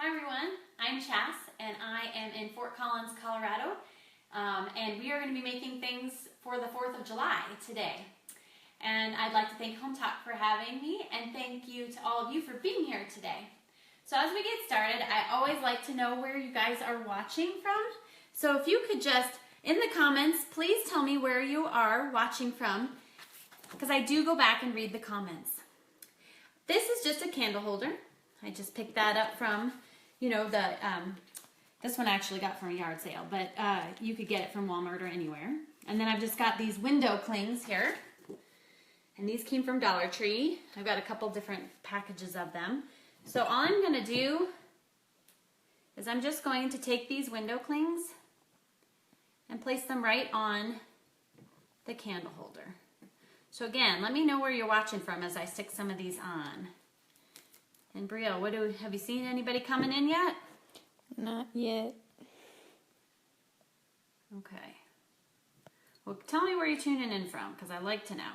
Hi everyone, I'm Chas and I am in Fort Collins, Colorado, and we are going to be making things for the 4th of July today. And I'd like to thank Home Talk for having me, and thank you to all of you for being here today. So as we get started, I always like to know where you guys are watching from. So if you could just, in the comments, please tell me where you are watching from, because I do go back and read the comments. This is just a candle holder. I just picked that up from, this one I actually got from a yard sale, but you could get it from Walmart or anywhere. And then I've just got these window clings here. And these came from Dollar Tree. I've got a couple different packages of them. So all I'm going to do is I'm just going to take these window clings and place them right on the candle holder. So again, let me know where you're watching from as I stick some of these on. And Brielle, have you seen anybody coming in yet? Not yet. Okay. Well, tell me where you're tuning in from, because I'd like to know.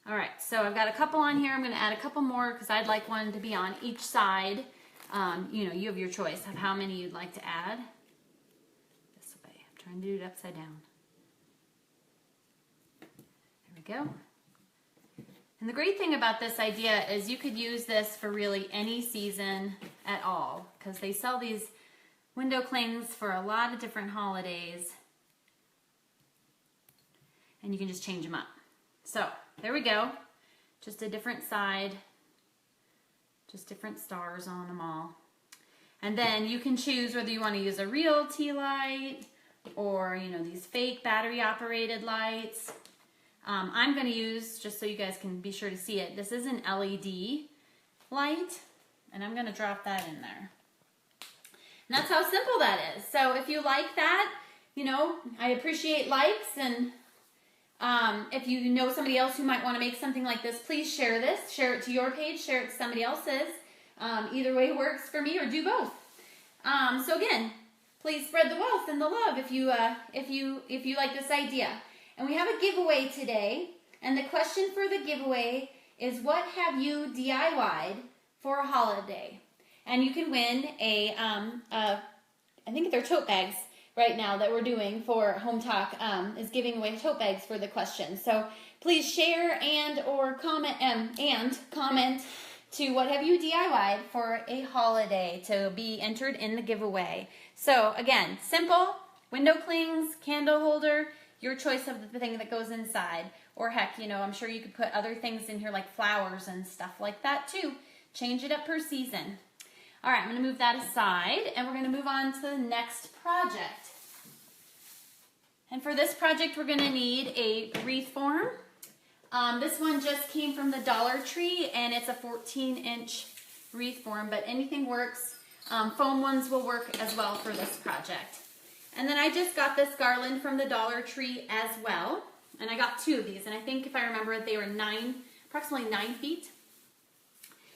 All right, so I've got a couple on here. I'm going to add a couple more because I'd like one to be on each side. You have your choice of how many you'd like to add. This way. I'm trying to do it upside down. There we go. And the great thing about this idea is you could use this for really any season at all, because they sell these window clings for a lot of different holidays, and you can just change them up. So there we go, just a different side, just different stars on them all. And then you can choose whether you want to use a real tea light or these fake battery operated lights. I'm going to use, just so you guys can be sure to see it, this is an LED light, and I'm going to drop that in there. And that's how simple that is. So if you like that, I appreciate likes, and if you know somebody else who might want to make something like this, please share this. Share it to your page, share it to somebody else's. Either way works for me, or do both. So again, please spread the wealth and the love if you like this idea. And we have a giveaway today, and the question for the giveaway is, what have you DIY'd for a holiday? And you can win I think they're tote bags right now that we're doing for Home Talk, is giving away tote bags for the question. So please share and comment to what have you DIY'd for a holiday to be entered in the giveaway. So again, simple, window clings, candle holder, your choice of the thing that goes inside. Or heck, I'm sure you could put other things in here like flowers and stuff like that too. Change it up per season. All right, I'm going to move that aside, and we're going to move on to the next project. And for this project, we're going to need a wreath form. This one just came from the Dollar Tree, and it's a 14-inch wreath form, but anything works. Foam ones will work as well for this project. And then I just got this garland from the Dollar Tree as well. And I got 2 of these. And I think if I remember it, they were approximately 9 feet.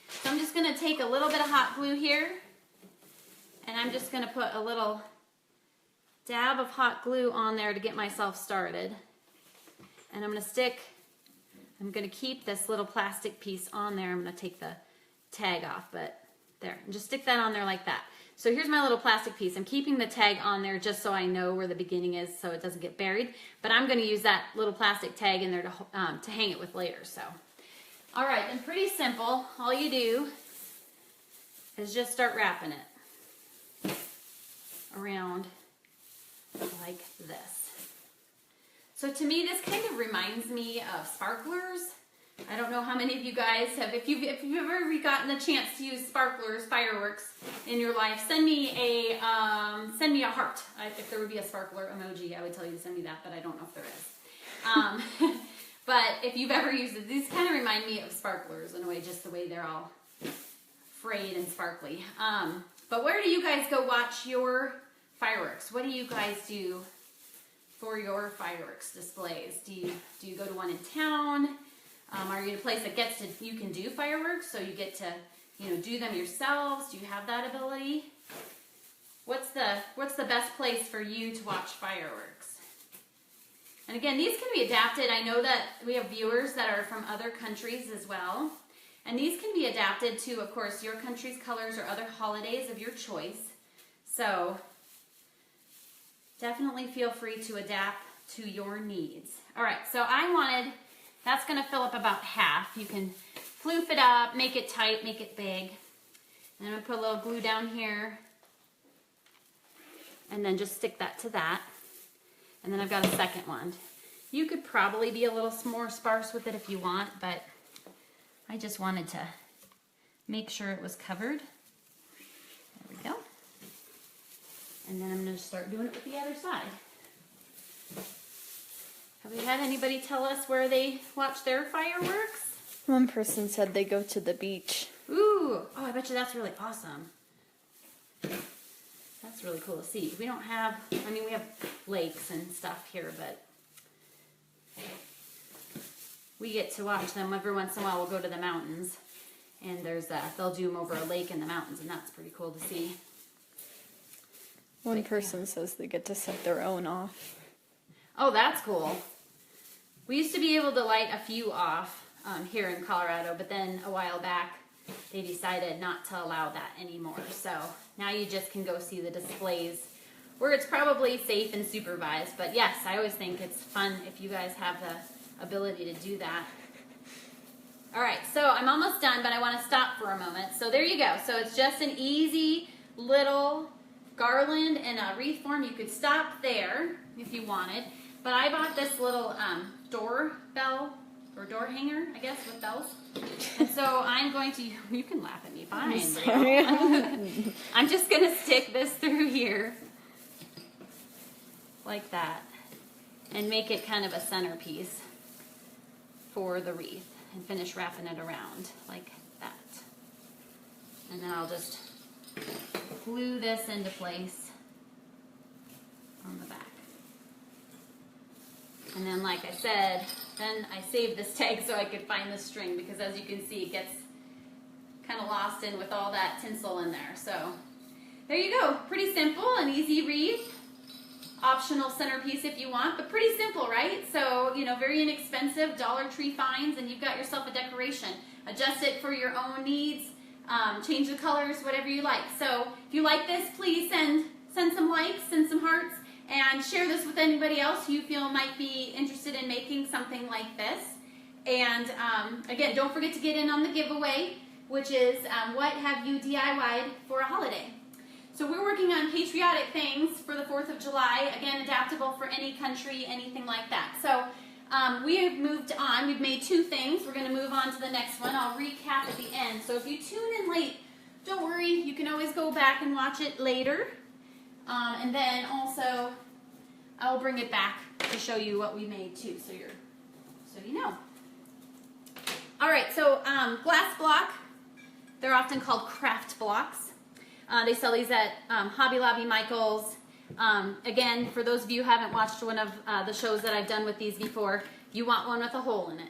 So I'm just going to take a little bit of hot glue here. And I'm just going to put a little dab of hot glue on there to get myself started. And I'm going to keep this little plastic piece on there. I'm going to take the tag off, but there. And just stick that on there like that. So here's my little plastic piece. I'm keeping the tag on there just so I know where the beginning is so it doesn't get buried. But I'm going to use that little plastic tag in there to hang it with later. So, all right, and pretty simple. All you do is just start wrapping it around like this. So to me, this kind of reminds me of sparklers. I don't know how many of you guys have, if you've ever gotten the chance to use sparklers, fireworks in your life, send me a heart. If there would be a sparkler emoji, I would tell you to send me that, but I don't know if there is. But if you've ever used it, these kind of remind me of sparklers in a way, just the way they're all frayed and sparkly. But where do you guys go watch your fireworks? What do you guys do for your fireworks displays? Do you go to one in town? Are you in a place that you can do fireworks, so you get to, do them yourselves? Do you have that ability? What's the best place for you to watch fireworks? And again, these can be adapted. I know that we have viewers that are from other countries as well. And And these can be adapted to, of course, your country's colors or other holidays of your choice. So definitely feel free to adapt to your needs. All right, so that's gonna fill up about half. You can floof it up, make it tight, make it big. And I'm gonna put a little glue down here and then just stick that to that. And then I've got a second one. You could probably be a little more sparse with it if you want, but I just wanted to make sure it was covered. There we go. And then I'm going to start doing it with the other side. Have we had anybody tell us where they watch their fireworks? One person said they go to the beach. Ooh, oh, I bet you that's really awesome. That's really cool to see. We don't have, I mean, we have lakes and stuff here, but we get to watch them every once in a while. We'll go to the mountains, and they'll do them over a lake in the mountains, and that's pretty cool to see. One person says they get to set their own off. Oh, that's cool. We used to be able to light a few off here in Colorado, but then a while back they decided not to allow that anymore. So now you just can go see the displays where it's probably safe and supervised. But yes, I always think it's fun if you guys have the ability to do that. All right, so I'm almost done, but I want to stop for a moment. So there you go. So it's just an easy little garland in a wreath form. You could stop there if you wanted, but I bought this little doorbell or door hanger, I guess, with bells. And so I'm going to, you can laugh at me, fine. I'm just going to stick this through here like that and make it kind of a centerpiece for the wreath and finish wrapping it around like that. And then I'll just glue this into place on the back. And then, like I said, then I saved this tag so I could find the string, because as you can see, it gets kind of lost in with all that tinsel in there. So there you go. Pretty simple, an easy wreath. Optional centerpiece if you want, but pretty simple, right? So, you know, very inexpensive, Dollar Tree finds, and you've got yourself a decoration. Adjust it for your own needs, change the colors, whatever you like. So if you like this, please send some likes, send some hearts, and share this with anybody else who you feel might be interested in making something like this. And again, don't forget to get in on the giveaway, which is what have you DIY'd for a holiday? So we're working on patriotic things for the 4th of July, again, adaptable for any country, anything like that. So we have moved on. We've made 2 things. We're going to move on to the next one. I'll recap at the end. So if you tune in late, don't worry. You can always go back and watch it later. And then also, I'll bring it back to show you what we made too, so you know. All right, so glass block. They're often called craft blocks. They sell these at Hobby Lobby, Michael's. Again, for those of you who haven't watched one of the shows that I've done with these before, you want one with a hole in it.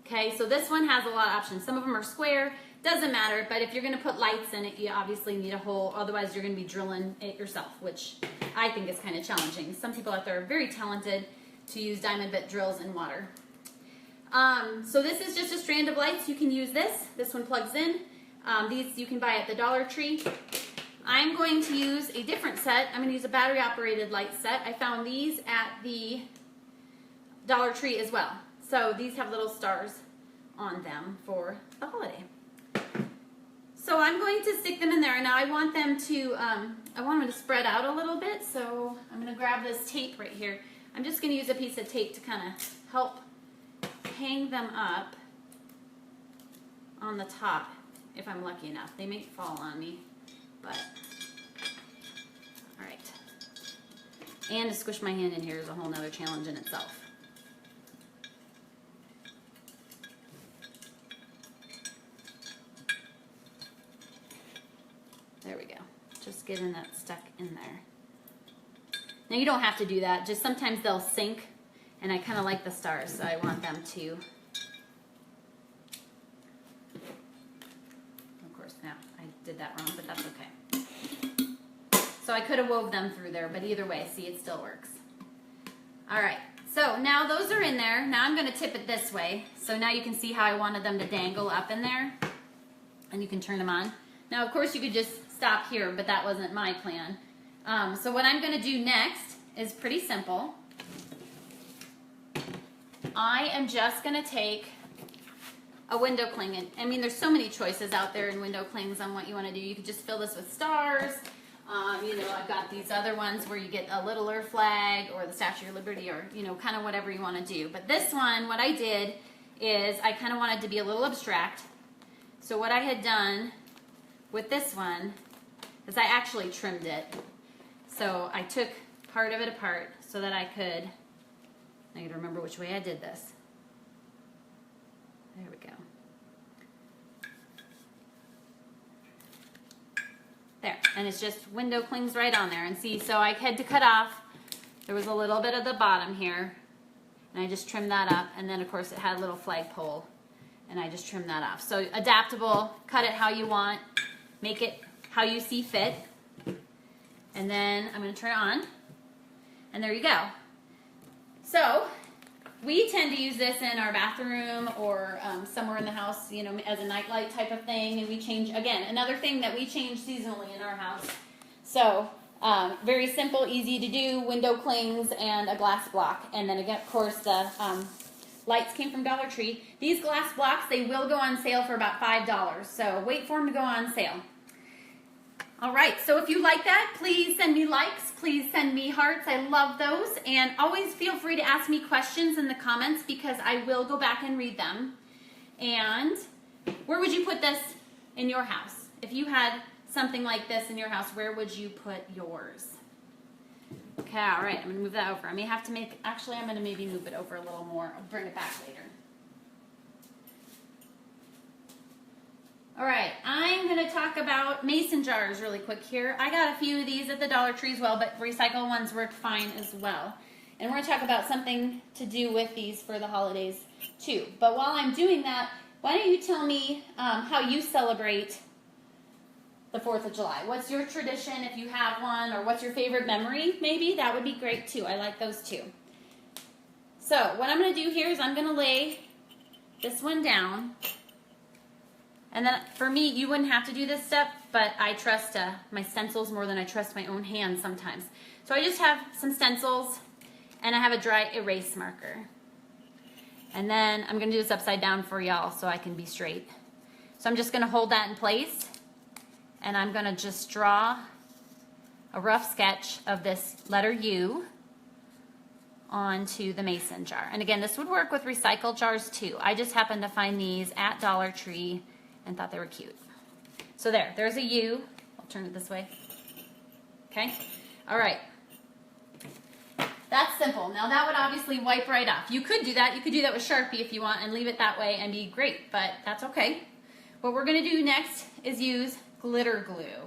Okay, so this one has a lot of options. Some of them are square, doesn't matter, but if you're going to put lights in it, you obviously need a hole, otherwise you're going to be drilling it yourself, which I think is kind of challenging. Some people out there are very talented to use diamond bit drills in water. So this is just a strand of lights. You can use this. This one plugs in. These you can buy at the Dollar Tree. I'm going to use a different set. I'm going to use a battery-operated light set. I found these at the Dollar Tree as well. So these have little stars on them for the holiday. So I'm going to stick them in there. Now I want them to spread out a little bit. So I'm going to grab this tape right here. I'm just going to use a piece of tape to kind of help hang them up on the top. If I'm lucky enough. They may fall on me, but all right. And to squish my hand in here is a whole nother challenge in itself. There we go. Just getting that stuck in there. Now you don't have to do that. Just sometimes they'll sink, and I kind of like the stars, so I want them to. Now, I did that wrong, but that's okay. So I could have wove them through there, but either way, see, it still works. All right, so So now those are in there. Now I'm going to tip it this way. So now you can see how I wanted them to dangle up in there. And you can turn them on. Now, of course, you could just stop here, but that wasn't my plan. So what I'm going to do next is pretty simple. I am just going to take a window cling. And I mean, there's so many choices out there in window clings on what you want to do. You could just fill this with stars. You know, I've got these other ones where you get a littler flag or the Statue of Liberty or, you know, kind of whatever you want to do. But this one, what I did is I kind of wanted to be a little abstract. So what I had done with this one is I actually trimmed it. So I took part of it apart so that I could remember which way I did this. There we go. There, and it's just window clings right on there. And see, so I had to cut off, there was a little bit of the bottom here, and I just trimmed that up, and then of course it had a little flagpole, and I just trimmed that off. So adaptable, cut it how you want, make it how you see fit, and then I'm going to turn it on, and there you go. So we tend to use this in our bathroom or somewhere in the house, you know, as a nightlight type of thing. And we change, again, another thing that we change seasonally in our house. So very simple, easy to do, window clings and a glass block. And then again, of course, the lights came from Dollar Tree. These glass blocks, they will go on sale for about $5. So wait for them to go on sale. All right, so if you like that, please send me likes, please send me hearts. I love those. And always feel free to ask me questions in the comments because I will go back and read them. And where would you put this in your house? If you had something like this in your house, where would you put yours? Okay, all right, I'm gonna move that over. I may have to make, actually I'm gonna maybe move it over a little more. I'll bring it back later. All right, I'm going to talk about mason jars really quick here. I got a few of these at the Dollar Tree as well, but recycled ones work fine as well. And we're going to talk about something to do with these for the holidays too. But while I'm doing that, why don't you tell me how you celebrate the 4th of July? What's your tradition if you have one, or what's your favorite memory maybe? That would be great too. I like those too. So what I'm going to do here is I'm going to lay this one down. And then for me, you wouldn't have to do this step, but I trust my stencils more than I trust my own hands sometimes. So I just have some stencils, and I have a dry erase marker. And then I'm going to do this upside down for y'all so I can be straight. So I'm just going to hold that in place, and I'm going to just draw a rough sketch of this letter U onto the mason jar. And again, this would work with recycled jars too. I just happened to find these at Dollar Tree and thought they were cute. So there's a U. I'll turn it this way. Okay? All right. That's simple. Now that would obviously wipe right off. You could do that. You could do that with Sharpie if you want and leave it that way and be great, but that's okay. What we're going to do next is use glitter glue.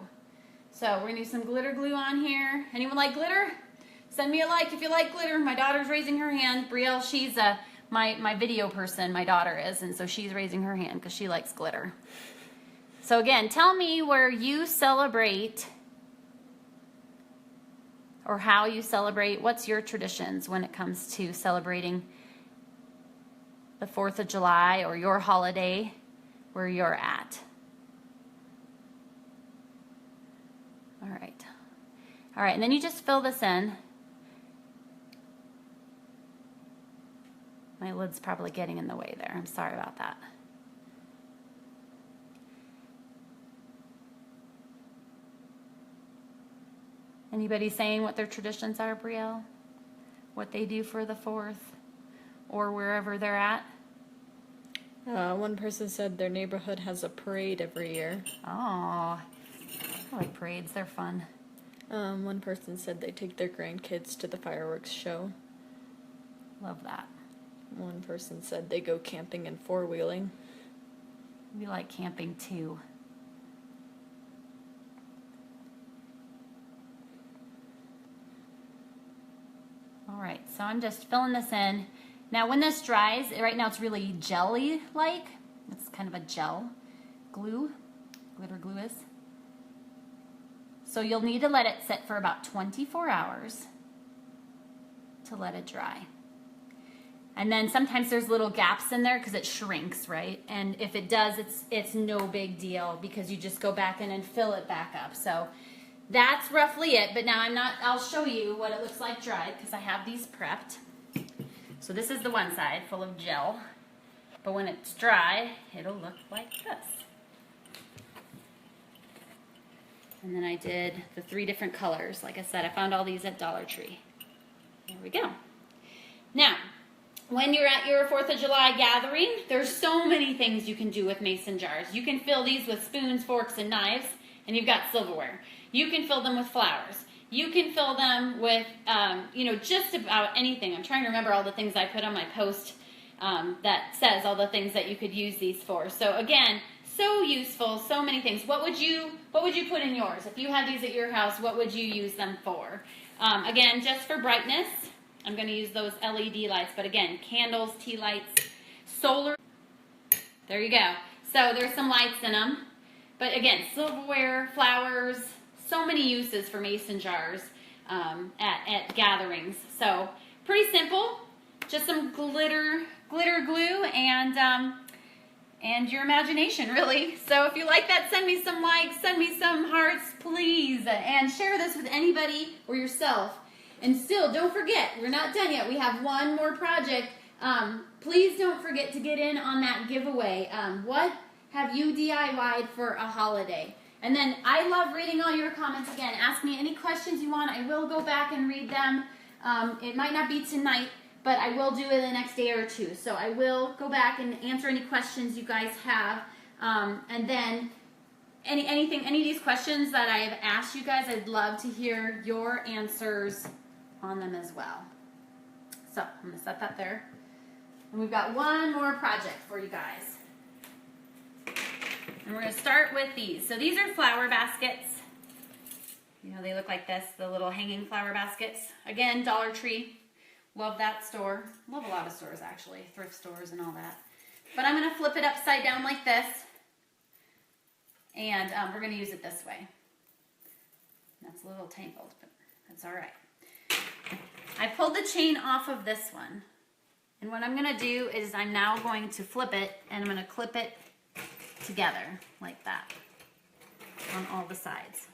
So we're going to use some glitter glue on here. Anyone like glitter? Send me a like if you like glitter. My daughter's raising her hand. Brielle, she's my video person, my daughter is, and so she's raising her hand because she likes glitter. So again, tell me where you celebrate or how you celebrate. What's your traditions when it comes to celebrating the 4th of July or your holiday where you're at? All right. All right, and then you just fill this in. My lid's probably getting in the way there. I'm sorry about that. Anybody saying what their traditions are, Brielle? What they do for the 4th or wherever they're at? One person said their neighborhood has a parade every year. Oh, I like parades. They're fun. One person said they take their grandkids to the fireworks show. Love that. One person said they go camping and four-wheeling. We like camping too. All right, so I'm just filling this in. Now when this dries, right now it's really jelly-like. It's kind of a gel glue, glitter glue is. So you'll need to let it sit for about 24 hours to let it dry. And then sometimes there's little gaps in there because it shrinks, right? And if it does, it's no big deal because you just go back in and fill it back up. So that's roughly it. But now I'll show you what it looks like dried because I have these prepped. So this is the one side full of gel. But when it's dry, it'll look like this. And then I did the 3 different colors. Like I said, I found all these at Dollar Tree. There we go. Now, when you're at your 4th of July gathering, there's so many things you can do with mason jars. You can fill these with spoons, forks, and knives, and you've got silverware. You can fill them with flowers. You can fill them with, just about anything. I'm trying to remember all the things I put on my post that says all the things that you could use these for. So again, so useful, so many things. What would you put in yours? If you had these at your house, what would you use them for? Again, just for brightness. I'm going to use those LED lights, but again, candles, tea lights, solar. There you go. So there's some lights in them. But again, silverware, flowers, so many uses for mason jars at gatherings. So pretty simple. Just some glitter glue and your imagination, really. So if you like that, send me some likes, send me some hearts, please. And share this with anybody or yourself. And still, don't forget, we're not done yet. We have one more project. Please don't forget to get in on that giveaway. What have you DIY'd for a holiday? And then I love reading all your comments again. Ask me any questions you want. I will go back and read them. It might not be tonight, but I will do it the next day or two. So I will go back and answer any questions you guys have. And then any of these questions that I've asked you guys, I'd love to hear your answers on them as well. So I'm going to set that there. And we've got one more project for you guys. And we're going to start with these. So these are flower baskets. You know, they look like this, the little hanging flower baskets. Again, Dollar Tree. Love that store. Love a lot of stores, actually. Thrift stores and all that. But I'm going to flip it upside down like this. And we're going to use it this way. That's a little tangled, but that's all right. I pulled the chain off of this one. And what I'm going to do is I'm now going to flip it and I'm going to clip it together like that on all the sides.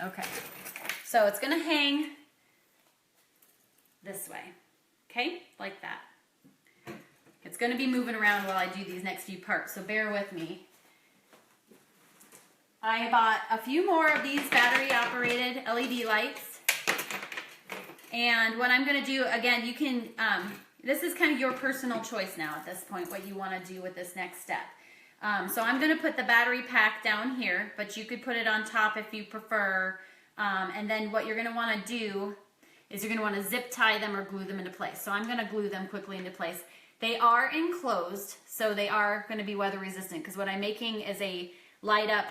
Okay, so it's going to hang this way, okay, like that. It's going to be moving around while I do these next few parts, so bear with me. I bought a few more of these battery-operated LED lights, and what I'm going to do, again, you can, this is kind of your personal choice now at this point, what you want to do with this next step. So I'm going to put the battery pack down here, but you could put it on top if you prefer, and then what you're going to want to do is you're going to want to zip tie them or glue them into place. So I'm going to glue them quickly into place. They are enclosed, so they are going to be weather resistant, because what I'm making is a light up,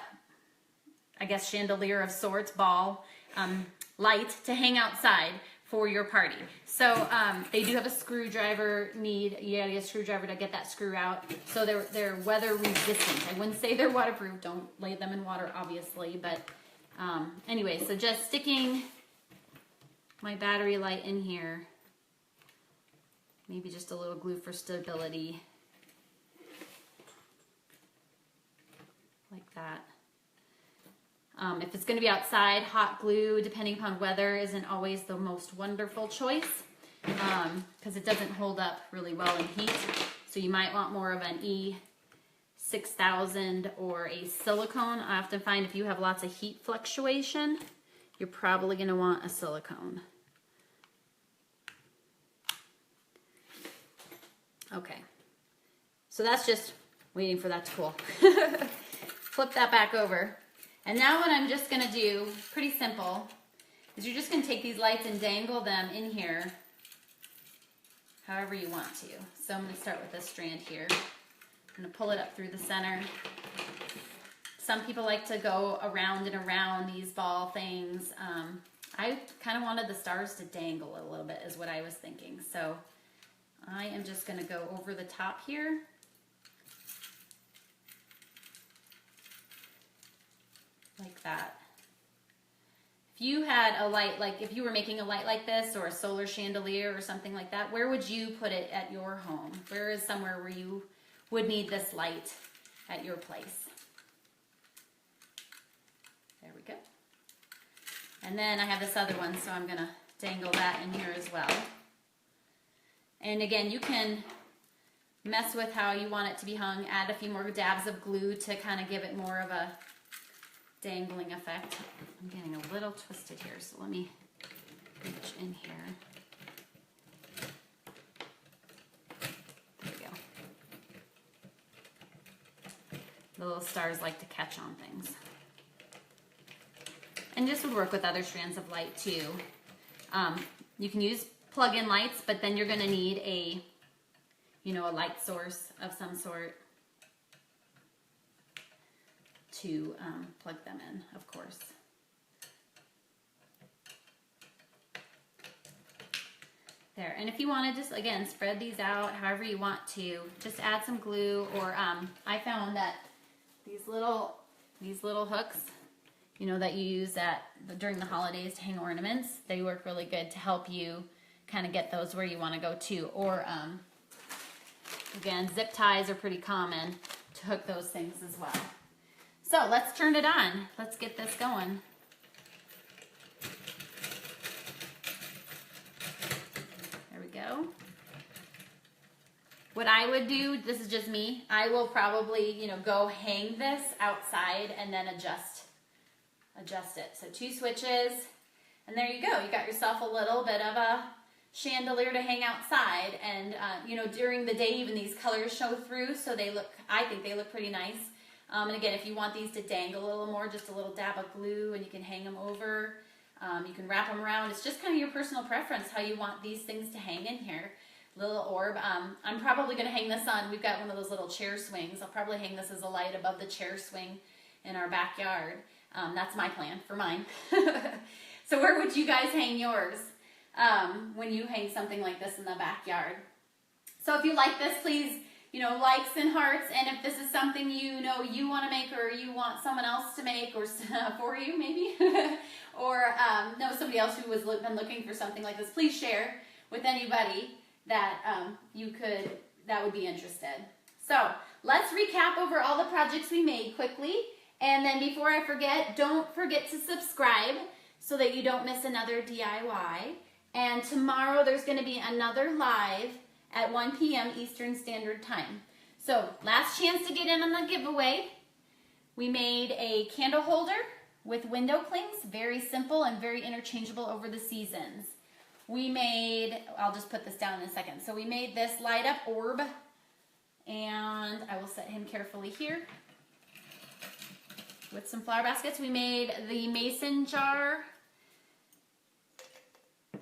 I guess, chandelier of sorts, ball, light to hang outside for your party. So they do have a screwdriver need. You gotta get a screwdriver to get that screw out. So they're weather resistant. I wouldn't say they're waterproof. Don't lay them in water, obviously. But anyway, so just sticking my battery light in here. Maybe just a little glue for stability. Like that. If it's going to be outside, hot glue, depending upon weather, isn't always the most wonderful choice because it doesn't hold up really well in heat. So you might want more of an E6000 or a silicone. I often find if you have lots of heat fluctuation, you're probably going to want a silicone. Okay, so that's just waiting for that to cool. Flip that back over. And now what I'm just going to do, pretty simple, is you're just going to take these lights and dangle them in here however you want to. So I'm going to start with this strand here. I'm going to pull it up through the center. Some people like to go around and around these ball things. I kind of wanted the stars to dangle a little bit is what I was thinking. So I am just going to go over the top here like that. If you had a light, like if you were making a light like this or a solar chandelier or something like that, where would you put it at your home? Where is somewhere where you would need this light at your place? There we go. And then I have this other one, so I'm going to dangle that in here as well. And again, you can mess with how you want it to be hung. Add a few more dabs of glue to kind of give it more of a dangling effect. I'm getting a little twisted here, so let me reach in here. There we go. The little stars like to catch on things. And this would work with other strands of light too. You can use plug-in lights, but then you're going to need a, you know, a light source of some sort to plug them in, of course. There, and if you want to just, again, spread these out however you want to, just add some glue, or I found that these little hooks, you know, that you use during the holidays to hang ornaments, they work really good to help you kind of get those where you want to go too. Or again, zip ties are pretty common to hook those things as well. So let's turn it on. Let's get this going. There we go. What I would do, this is just me, I will probably, you know, go hang this outside and then adjust it. So 2 switches, and there you go. You got yourself a little bit of a chandelier to hang outside. And you know, during the day, even these colors show through, so they look, I think they look pretty nice. And again, if you want these to dangle a little more, just a little dab of glue, and you can hang them over. You can wrap them around. It's just kind of your personal preference how you want these things to hang in here. Little orb. I'm probably going to hang this on. We've got one of those little chair swings. I'll probably hang this as a light above the chair swing in our backyard. That's my plan for mine. So where would you guys hang yours when you hang something like this in the backyard? So if you like this, please, you know, likes and hearts. And if this is something you know you want to make, or you want someone else to make, or for you maybe, or know somebody else who has been looking for something like this, please share with anybody that that would be interested. So let's recap over all the projects we made quickly. And then before I forget, don't forget to subscribe so that you don't miss another DIY. And tomorrow there's going to be another live at 1 p.m. Eastern Standard Time. So last chance to get in on the giveaway. We made a candle holder with window clings, very simple and very interchangeable over the seasons. We made, I'll just put this down in a second. So we made this light up orb, and I will set him carefully here with some flower baskets. We made the mason jar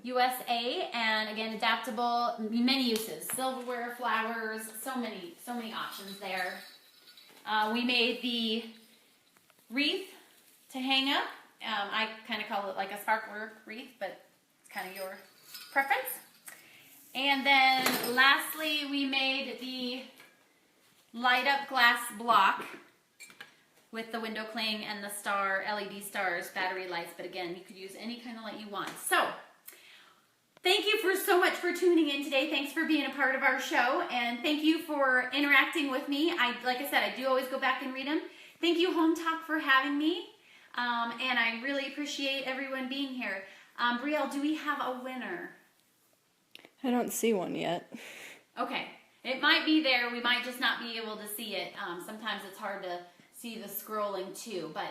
USA, and again, adaptable, many uses, silverware, flowers, so many options there. We made the wreath to hang up. I kind of call it like a sparkler wreath, but it's kind of your preference. And then lastly, we made the light up glass block with the window cling and the star, LED stars, battery lights, but again, you could use any kind of light you want. So, thank you so much for tuning in today. Thanks for being a part of our show, and thank you for interacting with me. Like I said, I do always go back and read them. Thank you, Home Talk, for having me, and I really appreciate everyone being here. Brielle, do we have a winner? I don't see one yet. Okay, it might be there. We might just not be able to see it. Sometimes it's hard to see the scrolling too, but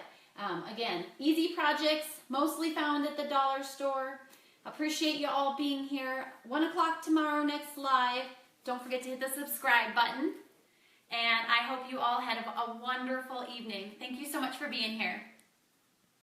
again, easy projects, mostly found at the dollar store. Appreciate you all being here. 1 o'clock tomorrow, next live. Don't forget to hit the subscribe button. And I hope you all had a wonderful evening. Thank you so much for being here.